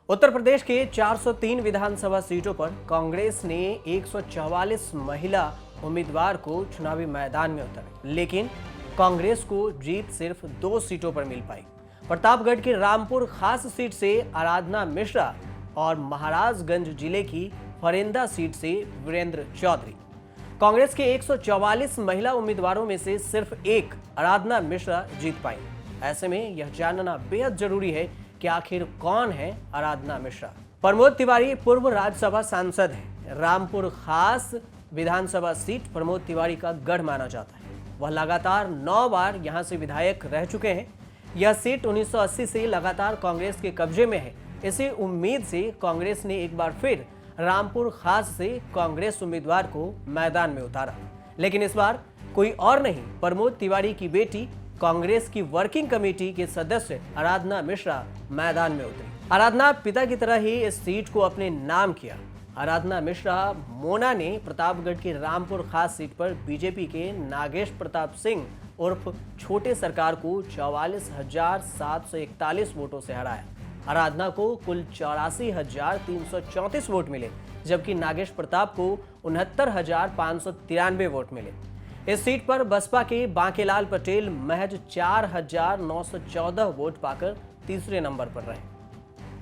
उत्तर प्रदेश के 403 विधानसभा सीटों पर कांग्रेस ने 144 महिला उम्मीदवार को चुनावी मैदान में उतारे, लेकिन कांग्रेस को जीत सिर्फ 2 सीटों पर मिल पाई। प्रतापगढ़ की रामपुर खास सीट से आराधना मिश्रा और महाराजगंज जिले की फरेंदा सीट से वीरेंद्र चौधरी। कांग्रेस के 144 महिला उम्मीदवारों में से सिर्फ एक आराधना मिश्रा जीत पाई। ऐसे में यह जानना बेहद जरूरी है कि आखिर कौन है आराधना मिश्रा। प्रमोद तिवारी पूर्व राज्यसभा सांसद हैं। रामपुर खास विधानसभा सीट प्रमोद तिवारी का गढ़ माना जाता है। वह लगातार 9 बार यहां से विधायक रह चुके हैं। यह सीट 1980 से लगातार कांग्रेस के कब्जे में है। इसी उम्मीद से कांग्रेस ने एक बार फिर रामपुर खास से कांग्रेस उम्मीदवार को मैदान में उतारा, लेकिन इस बार कोई और नहीं, प्रमोद तिवारी की बेटी कांग्रेस की वर्किंग कमेटी के सदस्य आराधना मिश्रा मैदान में उतरी। आराधना पिता की तरह ही इस सीट को अपने नाम किया। आराधना मिश्रा मोना ने प्रतापगढ़ की रामपुर खास सीट पर बीजेपी के नागेश प्रताप सिंह उर्फ छोटे सरकार को 44,741 वोटों से हराया। आराधना को कुल 84,334 वोट मिले, जबकि नागेश प्रताप को 69,593 वोट मिले। इस सीट पर बसपा के बांकेलाल पटेल महज 4,914 वोट पाकर तीसरे नंबर पर रहे।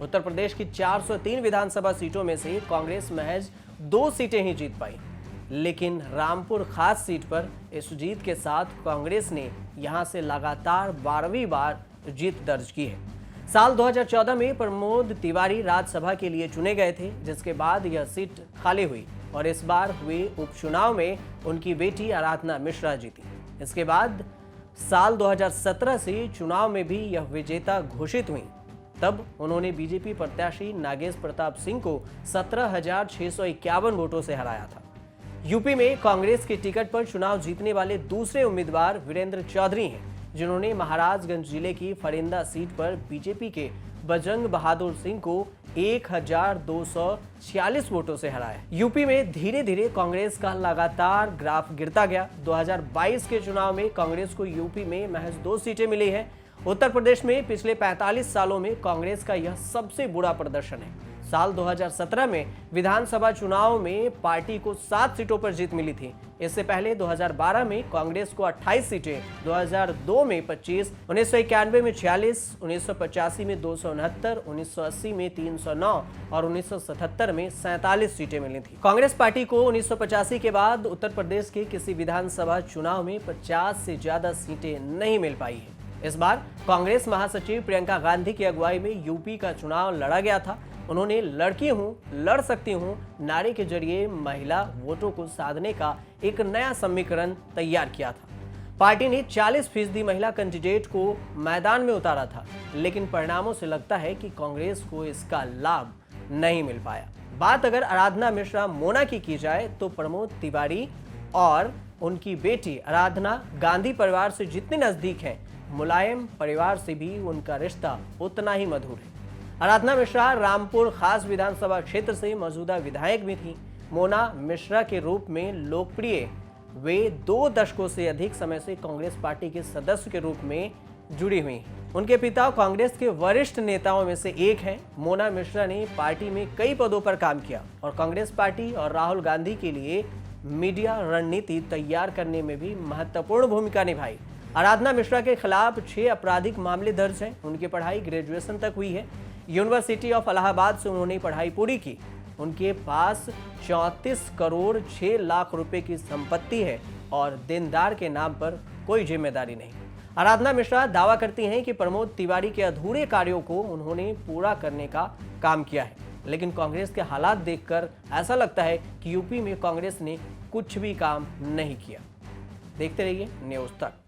उत्तर प्रदेश की 403 विधानसभा सीटों में से कांग्रेस महज 2 सीटें ही जीत पाई, लेकिन रामपुर खास सीट पर इस जीत के साथ कांग्रेस ने यहां से लगातार 12वीं बार जीत दर्ज की है। साल 2014 में प्रमोद तिवारी राज्यसभा के लिए चुने गए थे, जिसके बाद यह सीट खाली हुई और इस बार हुए उपचुनाव में उनकी बेटी आराधना मिश्रा जीती। इसके बाद साल 2017 से चुनाव में भी यह विजेता घोषित हुई। तब उन्होंने बीजेपी प्रत्याशी नागेश प्रताप सिंह को 17,651 वोटों से हराया था। यूपी में कांग्रेस के टिकट पर चुनाव जीतने वाले दूसरे उम्मीदवार वीरेंद्र चौधरी हैं, जिन्होंने महाराजगंज जिले की फरेंदा सीट पर बीजेपी के बजरंग बहादुर सिंह को 1,246 वोटों से हराया। यूपी में धीरे धीरे कांग्रेस का लगातार ग्राफ गिरता गया। 2022 के चुनाव में कांग्रेस को यूपी में महज 2 सीटें मिली हैं। उत्तर प्रदेश में पिछले 45 सालों में कांग्रेस का यह सबसे बुरा प्रदर्शन है। साल 2017 में विधानसभा चुनाव में पार्टी को 7 सीटों पर जीत मिली थी। इससे पहले 2012 में कांग्रेस को 28 सीटें, 2002 में 25, 1991 में 46, 1985 में 269, 1980 में 309 और 1977 में 47 सीटें मिली थी। कांग्रेस पार्टी को 1985 के बाद उत्तर प्रदेश के किसी विधानसभा चुनाव में 50 से ज्यादा सीटें नहीं मिल पाई है। इस बार कांग्रेस महासचिव प्रियंका गांधी की अगुवाई में यूपी का चुनाव लड़ा गया था। उन्होंने लड़की हूं लड़ सकती हूं नारे के जरिए महिला वोटों को साधने का एक नया समीकरण तैयार किया था। पार्टी ने 40% महिला कैंडिडेट को मैदान में उतारा था, लेकिन परिणामों से लगता है कि कांग्रेस को इसका लाभ नहीं मिल पाया। बात अगर आराधना मिश्रा मोना की जाए तो प्रमोद तिवारी और उनकी बेटी आराधना गांधी परिवार से जितने नजदीक हैं, मुलायम परिवार से भी उनका रिश्ता उतना ही मधुर है। आराधना मिश्रा रामपुर खास विधानसभा क्षेत्र से मौजूदा विधायक भी थी। मोना मिश्रा के रूप में लोकप्रिय वे 2 दशकों से अधिक समय से कांग्रेस पार्टी के सदस्य के रूप में जुड़ी हुई हैं। उनके पिता कांग्रेस के वरिष्ठ नेताओं में से एक हैं। मोना मिश्रा ने पार्टी में कई पदों पर काम किया और कांग्रेस पार्टी और राहुल गांधी के लिए मीडिया रणनीति तैयार करने में भी महत्वपूर्ण भूमिका निभाई। आराधना मिश्रा के खिलाफ 6 आपराधिक मामले दर्ज हैं। उनकी पढ़ाई ग्रेजुएशन तक हुई है। यूनिवर्सिटी ऑफ इलाहाबाद से उन्होंने पढ़ाई पूरी की। उनके पास 34 करोड़ 6 लाख रुपए की संपत्ति है और देनदार के नाम पर कोई जिम्मेदारी नहीं। आराधना मिश्रा दावा करती हैं कि प्रमोद तिवारी के अधूरे कार्यों को उन्होंने पूरा करने का काम किया है, लेकिन कांग्रेस के हालात देखकर ऐसा लगता है कि यूपी में कांग्रेस ने कुछ भी काम नहीं किया। देखते रहिए न्यूज़ तक।